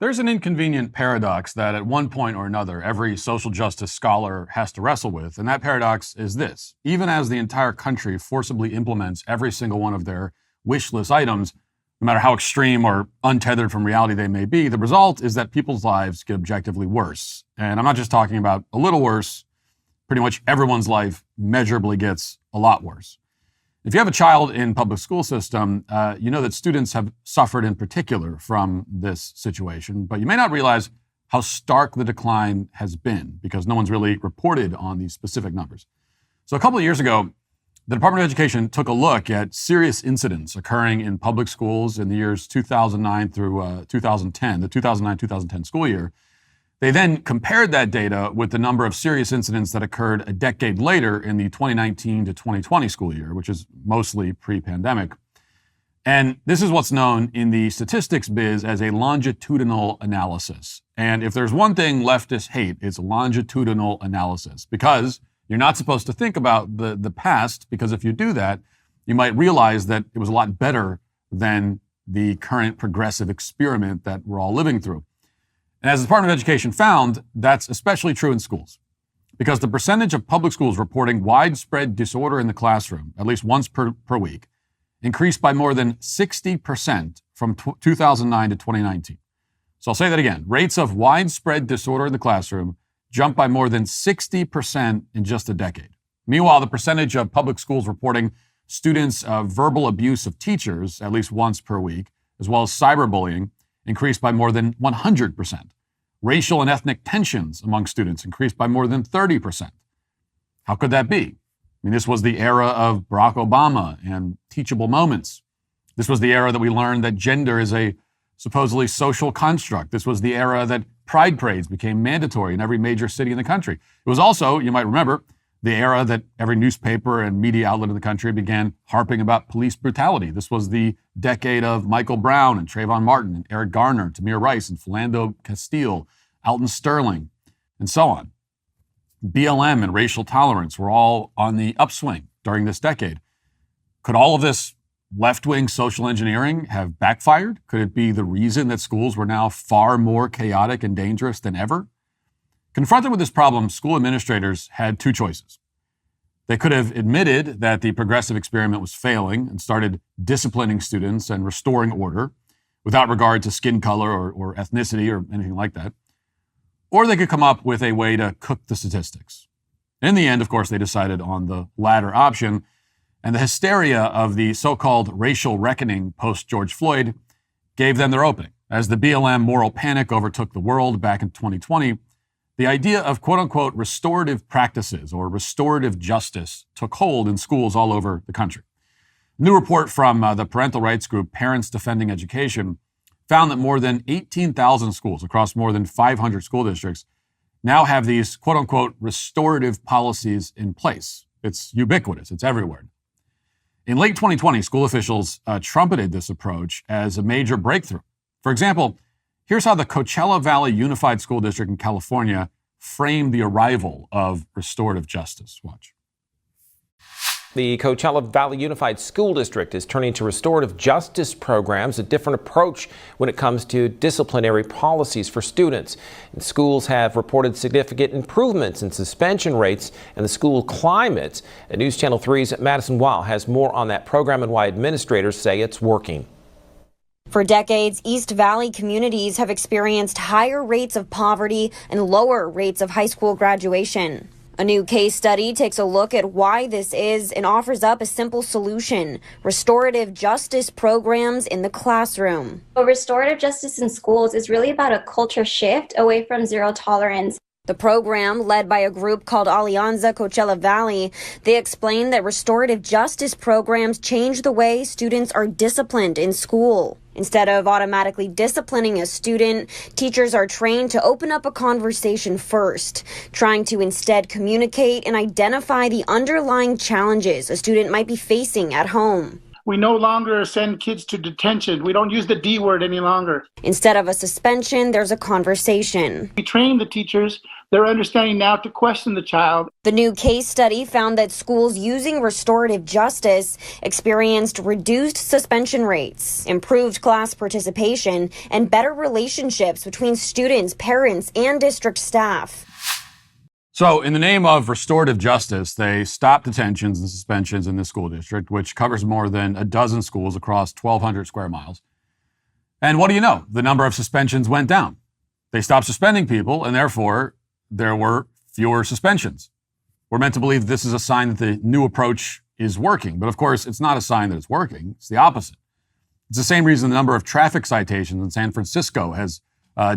There's an inconvenient paradox that at one point or another, every social justice scholar has to wrestle with, and that paradox is this. Even as the entire country forcibly implements every single one of their wish list items, no matter how extreme or untethered from reality they may be, the result is that people's lives get objectively worse. And I'm not just talking about a little worse. Pretty much everyone's life measurably gets a lot worse. If you have a child in public school system, you know that students have suffered in particular from this situation, but you may not realize how stark the decline has been because no one's really reported on these specific numbers. So a couple of years ago, the Department of Education took a look at serious incidents occurring in public schools in the years 2009 through 2010, the 2009-2010 school year. They then compared that data with the number of serious incidents that occurred a decade later in the 2019 to 2020 school year, which is mostly pre-pandemic. And this is what's known in the statistics biz as a longitudinal analysis. And if there's one thing leftists hate, it's longitudinal analysis, because you're not supposed to think about the past, because if you do that, you might realize that it was a lot better than the current progressive experiment that we're all living through. And as the Department of Education found, that's especially true in schools, because the percentage of public schools reporting widespread disorder in the classroom, at least once per week, increased by more than 60% from 2009 to 2019. So I'll say that again. Rates of widespread disorder in the classroom jumped by more than 60% in just a decade. Meanwhile, the percentage of public schools reporting students' verbal abuse of teachers, at least once per week, as well as cyberbullying, increased by more than 100%. Racial and ethnic tensions among students increased by more than 30%. How could that be? I mean, this was the era of Barack Obama and teachable moments. This was the era that we learned that gender is a supposedly social construct. This was the era that pride parades became mandatory in every major city in the country. It was also, you might remember, the era that every newspaper and media outlet in the country began harping about police brutality. This was the decade of Michael Brown and Trayvon Martin and Eric Garner, Tamir Rice and Philando Castile, Alton Sterling, and so on. BLM and racial tolerance were all on the upswing during this decade. Could all of this left-wing social engineering have backfired? Could it be the reason that schools were now far more chaotic and dangerous than ever? Confronted with this problem, school administrators had two choices. They could have admitted that the progressive experiment was failing and started disciplining students and restoring order without regard to skin color or ethnicity or anything like that. Or they could come up with a way to cook the statistics. In the end, of course, they decided on the latter option, and the hysteria of the so-called racial reckoning post-George Floyd gave them their opening. As the BLM moral panic overtook the world back in 2020, the idea of quote-unquote restorative practices or restorative justice took hold in schools all over the country. A new report from the parental rights group Parents Defending Education found that more than 18,000 schools across more than 500 school districts now have these quote-unquote restorative policies in place. It's ubiquitous. It's everywhere. In late 2020, school officials trumpeted this approach as a major breakthrough. For example, here's how the Coachella Valley Unified School District in California framed the arrival of restorative justice. Watch. The Coachella Valley Unified School District is turning to restorative justice programs, a different approach when it comes to disciplinary policies for students. And schools have reported significant improvements in suspension rates and the school climate. And News Channel 3's Madison Weil has more on that program and why administrators say it's working. For decades, East Valley communities have experienced higher rates of poverty and lower rates of high school graduation. A new case study takes a look at why this is and offers up a simple solution: restorative justice programs in the classroom. Restorative justice in schools is really about a culture shift away from zero tolerance. The program, led by a group called Alianza Coachella Valley, they explain that restorative justice programs change the way students are disciplined in school. Instead of automatically disciplining a student, teachers are trained to open up a conversation first, trying to instead communicate and identify the underlying challenges a student might be facing at home. We no longer send kids to detention. We don't use the D word any longer. Instead of a suspension, there's a conversation. We train the teachers They're understanding now to question the child. The new case study found that schools using restorative justice experienced reduced suspension rates, improved class participation, and better relationships between students, parents, and district staff. So in the name of restorative justice, they stopped detentions and suspensions in this school district, which covers more than a dozen schools across 1,200 square miles. And what do you know? The number of suspensions went down. They stopped suspending people, and therefore there were fewer suspensions. We're meant to believe this is a sign that the new approach is working. But of course, it's not a sign that it's working. It's the opposite. It's the same reason the number of traffic citations in San Francisco has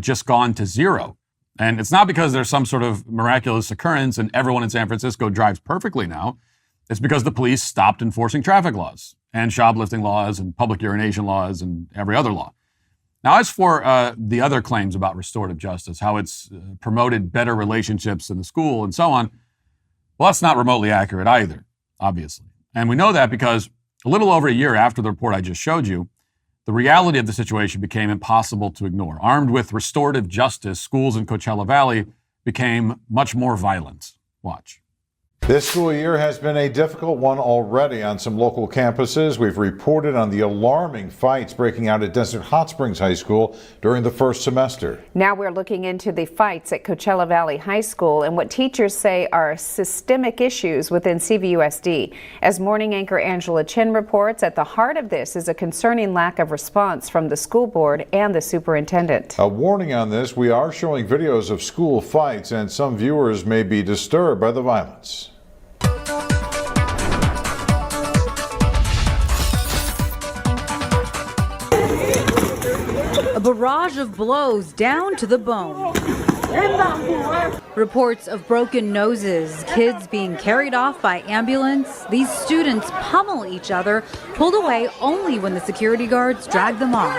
just gone to zero. And it's not because there's some sort of miraculous occurrence and everyone in San Francisco drives perfectly now. It's because the police stopped enforcing traffic laws and shoplifting laws and public urination laws and every other law. Now, as for the other claims about restorative justice, how it's promoted better relationships in the school and so on, well, that's not remotely accurate either, obviously. And we know that because a little over a year after the report I just showed you, the reality of the situation became impossible to ignore. Armed with restorative justice, schools in Coachella Valley became much more violent. Watch. This school year has been a difficult one already on some local campuses. We've reported on the alarming fights breaking out at Desert Hot Springs High School during the first semester. Now we're looking into the fights at Coachella Valley High School and what teachers say are systemic issues within CVUSD. As morning anchor Angela Chin reports, at the heart of this is a concerning lack of response from the school board and the superintendent. A warning on this, we are showing videos of school fights and some viewers may be disturbed by the violence. A barrage of blows down to the bone. Reports of broken noses, kids being carried off by ambulance. These students pummel each other, pulled away only when the security guards drag them off.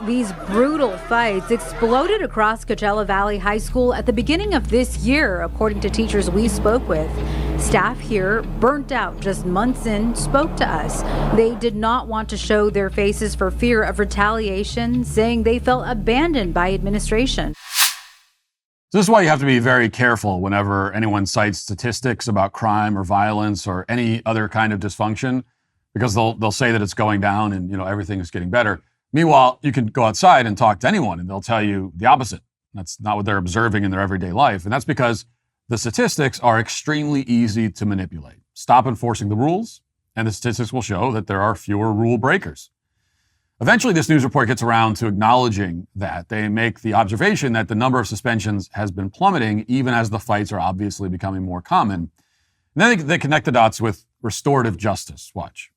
These brutal fights exploded across Coachella Valley High School at the beginning of this year, according to teachers we spoke with. Staff here, burnt out just months in, spoke to us. They did not want to show their faces for fear of retaliation, saying they felt abandoned by administration. This is why you have to be very careful whenever anyone cites statistics about crime or violence or any other kind of dysfunction, because they'll say that it's going down and everything is getting better. Meanwhile, you can go outside and talk to anyone and they'll tell you the opposite. That's not what they're observing in their everyday life. And that's because the statistics are extremely easy to manipulate. Stop enforcing the rules, and the statistics will show that there are fewer rule breakers. Eventually, this news report gets around to acknowledging that. They make the observation that the number of suspensions has been plummeting, even as the fights are obviously becoming more common. And then they connect the dots with restorative justice. Watch.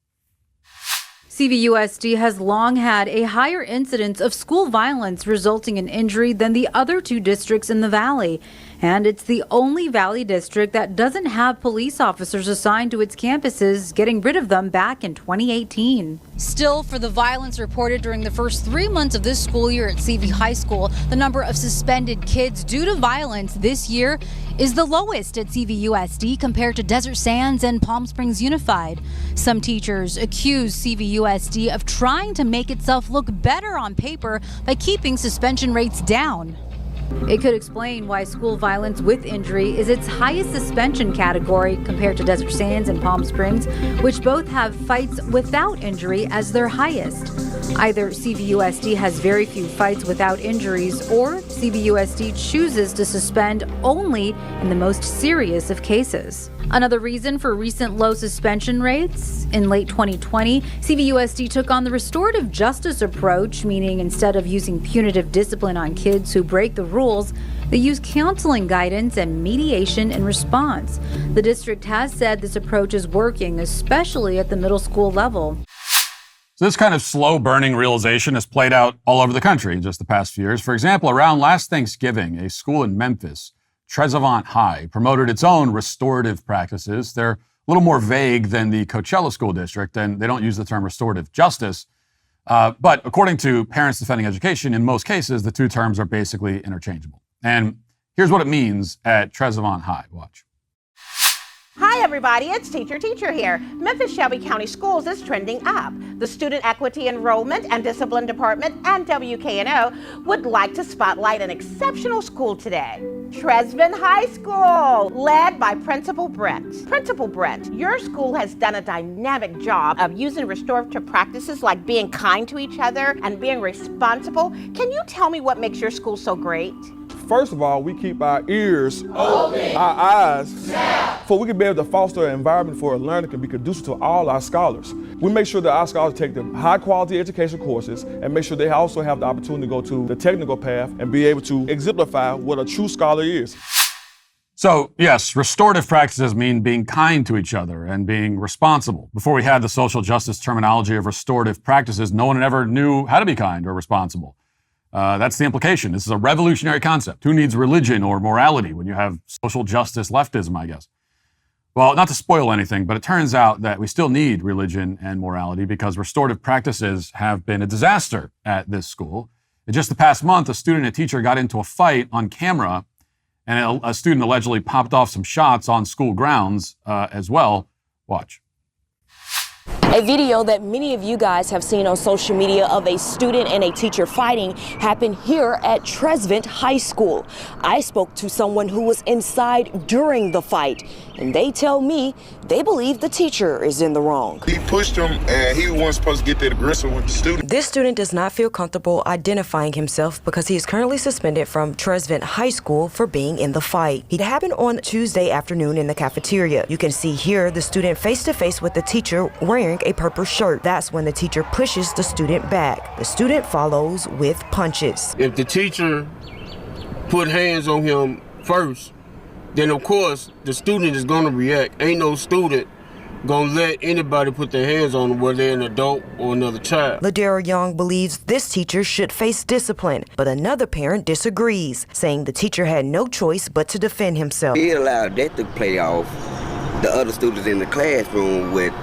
CVUSD has long had a higher incidence of school violence resulting in injury than the other two districts in the valley. And it's the only valley district that doesn't have police officers assigned to its campuses, getting rid of them back in 2018. Still, for the violence reported during the first 3 months of this school year at CV High School, the number of suspended kids due to violence this year is the lowest at CVUSD compared to Desert Sands and Palm Springs Unified. Some teachers accuse CVUSD of trying to make itself look better on paper by keeping suspension rates down. It could explain why school violence with injury is its highest suspension category compared to Desert Sands and Palm Springs, which both have fights without injury as their highest. Either CVUSD has very few fights without injuries, or CVUSD chooses to suspend only in the most serious of cases. Another reason for recent low suspension rates? In late 2020, CVUSD took on the restorative justice approach, meaning instead of using punitive discipline on kids who break the rules, they use counseling guidance and mediation in response. The district has said this approach is working, especially at the middle school level. So this kind of slow-burning realization has played out all over the country in just the past few years. For example, around last Thanksgiving, a school in Memphis, Trezevant High, promoted its own restorative practices. They're a little more vague than the Coachella School District, and they don't use the term restorative justice. But according to Parents Defending Education, in most cases, the two terms are basically interchangeable. And here's what it means at Trezevant High. Watch. Hi everybody, it's Teacher here. Memphis Shelby County Schools is trending up. The Student Equity Enrollment and Discipline Department and WKNO would like to spotlight an exceptional school today. Tresvant High School, led by Principal Brent. Principal Brent, your school has done a dynamic job of using restorative practices like being kind to each other and being responsible. Can you tell me what makes your school so great? First of all, we keep our ears open, our eyes, so we can be able to foster an environment for a learner that can be conducive to all our scholars. We make sure that our scholars take the high quality education courses and make sure they also have the opportunity to go to the technical path and be able to exemplify what a true scholar is. So, yes, restorative practices mean being kind to each other and being responsible. Before we had the social justice terminology of restorative practices, no one ever knew how to be kind or responsible. That's the implication. This is a revolutionary concept. Who needs religion or morality when you have social justice leftism, I guess? Well, not to spoil anything, but it turns out that we still need religion and morality because restorative practices have been a disaster at this school. In just the past month, a student and a teacher got into a fight on camera, and a student allegedly popped off some shots on school grounds as well. Watch. A video that many of you guys have seen on social media of a student and a teacher fighting happened here at Tresvant High School. I spoke to someone who was inside during the fight, and they tell me they believe the teacher is in the wrong. He pushed him, and he wasn't supposed to get that aggressive with the student. This student does not feel comfortable identifying himself because he is currently suspended from Tresvant High School for being in the fight. It happened on Tuesday afternoon in the cafeteria. You can see here the student face-to-face with the teacher wearing a purple shirt. That's when the teacher pushes the student back. The student follows with punches. If the teacher put hands on him first, then of course the student is gonna react. Ain't no student gonna let anybody put their hands on them, whether they're an adult or another child. Ladera Young believes this teacher should face discipline, but another parent disagrees, saying the teacher had no choice but to defend himself. He allowed that to play off. The other students in the classroom would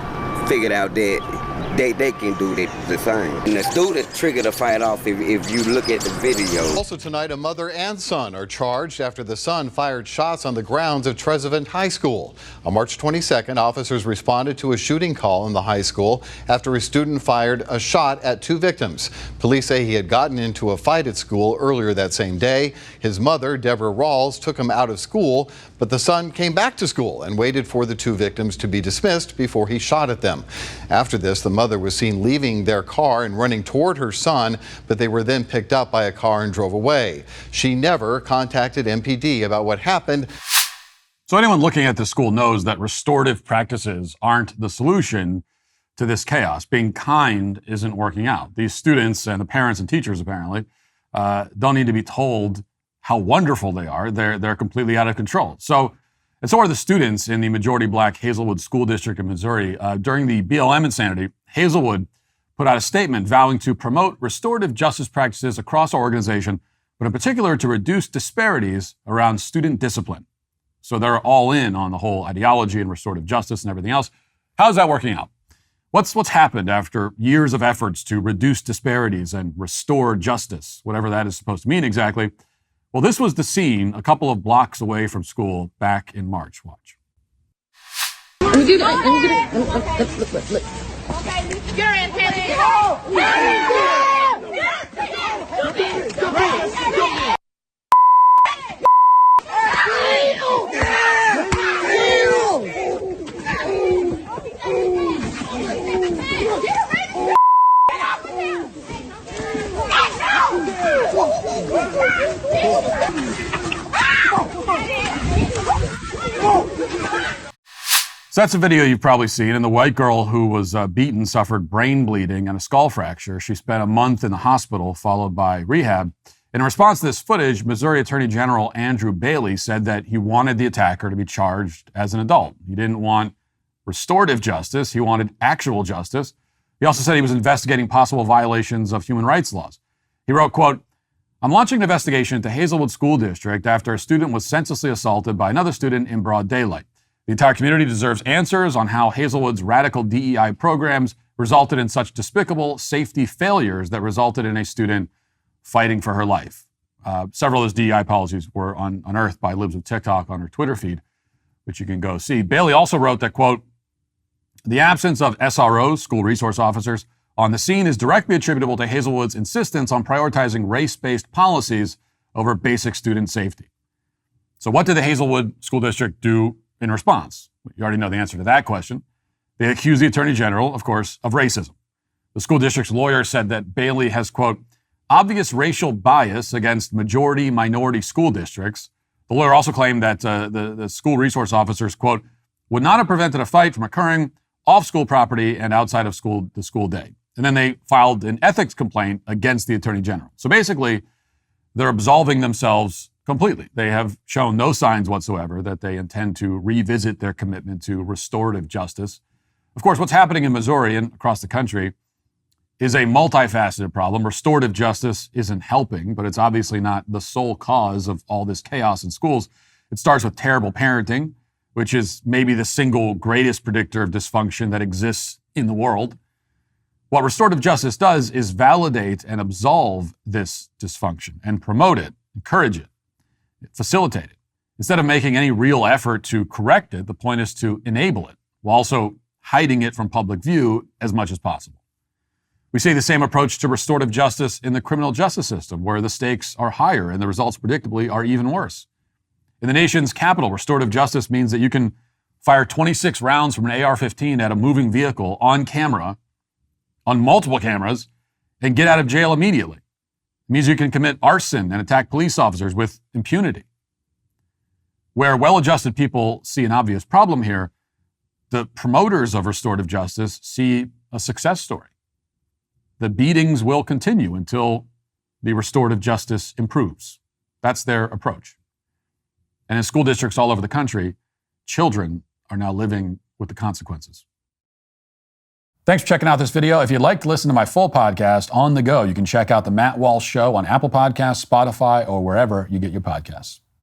figured out that they can do the same. And the students triggered a fight off if you look at the video. Also tonight, a mother and son are charged after the son fired shots on the grounds of Tresvant High School. On March 22nd, officers responded to a shooting call in the high school after a student fired a shot at two victims. Police say he had gotten into a fight at school earlier that same day. His mother, Deborah Rawls, took him out of school, but the son came back to school and waited for the two victims to be dismissed before he shot at them. After this, the mother was seen leaving their car and running toward her son, but they were then picked up by a car and drove away. She never contacted MPD about what happened. So anyone looking at this school knows that restorative practices aren't the solution to this chaos. Being kind isn't working out. These students and the parents and teachers apparently don't need to be told how wonderful they are. They're completely out of control. And so are the students in the majority black Hazelwood School District in Missouri. During the BLM insanity, Hazelwood put out a statement vowing to promote restorative justice practices across our organization, but in particular to reduce disparities around student discipline. So they're all in on the whole ideology and restorative justice and everything else. How's that working out? What's happened after years of efforts to reduce disparities and restore justice, whatever that is supposed to mean exactly? Well, this was the scene a couple of blocks away from school back in March. Watch. Look. Okay, you're in, So that's a video you've probably seen, and the white girl who was beaten suffered brain bleeding and a skull fracture. She spent a month in the hospital, followed by rehab. In response to this footage, Missouri Attorney General Andrew Bailey said that he wanted the attacker to be charged as an adult. He didn't want restorative justice. He wanted actual justice. He also said he was investigating possible violations of human rights laws. He wrote, quote, "I'm launching an investigation into Hazelwood School District after a student was senselessly assaulted by another student in broad daylight. The entire community deserves answers on how Hazelwood's radical DEI programs resulted in such despicable safety failures that resulted in a student fighting for her life." Several of those DEI policies were unearthed by Libs of TikTok on her Twitter feed. which you can go see. Bailey also wrote that, quote, the absence of SROs, school resource officers, on the scene is directly attributable to Hazelwood's insistence on prioritizing race-based policies over basic student safety. So what did the Hazelwood School District do in response? You already know the answer to that question. They accused the Attorney General, of course, of racism. The school district's lawyer said that Bailey has, quote, obvious racial bias against majority-minority school districts. The lawyer also claimed that the school resource officers, quote, would not have prevented a fight from occurring off school property and outside of the school day. And then they filed an ethics complaint against the Attorney General. So basically, they're absolving themselves completely. They have shown no signs whatsoever that they intend to revisit their commitment to restorative justice. Of course, what's happening in Missouri and across the country is a multifaceted problem. Restorative justice isn't helping, but it's obviously not the sole cause of all this chaos in schools. It starts with terrible parenting, which is maybe the single greatest predictor of dysfunction that exists in the world. What restorative justice does is validate and absolve this dysfunction and promote it, encourage it, facilitate it. Instead of making any real effort to correct it, the point is to enable it, while also hiding it from public view as much as possible. We see the same approach to restorative justice in the criminal justice system, where the stakes are higher and the results predictably are even worse. In the nation's capital, restorative justice means that you can fire 26 rounds from an AR-15 at a moving vehicle on camera, on multiple cameras, and get out of jail immediately. It means you can commit arson and attack police officers with impunity. Where well-adjusted people see an obvious problem here, the promoters of restorative justice see a success story. The beatings will continue until the restorative justice improves. That's their approach. And in school districts all over the country, children are now living with the consequences. Thanks for checking out this video. If you'd like to listen to my full podcast on the go, you can check out The Matt Walsh Show on Apple Podcasts, Spotify, or wherever you get your podcasts.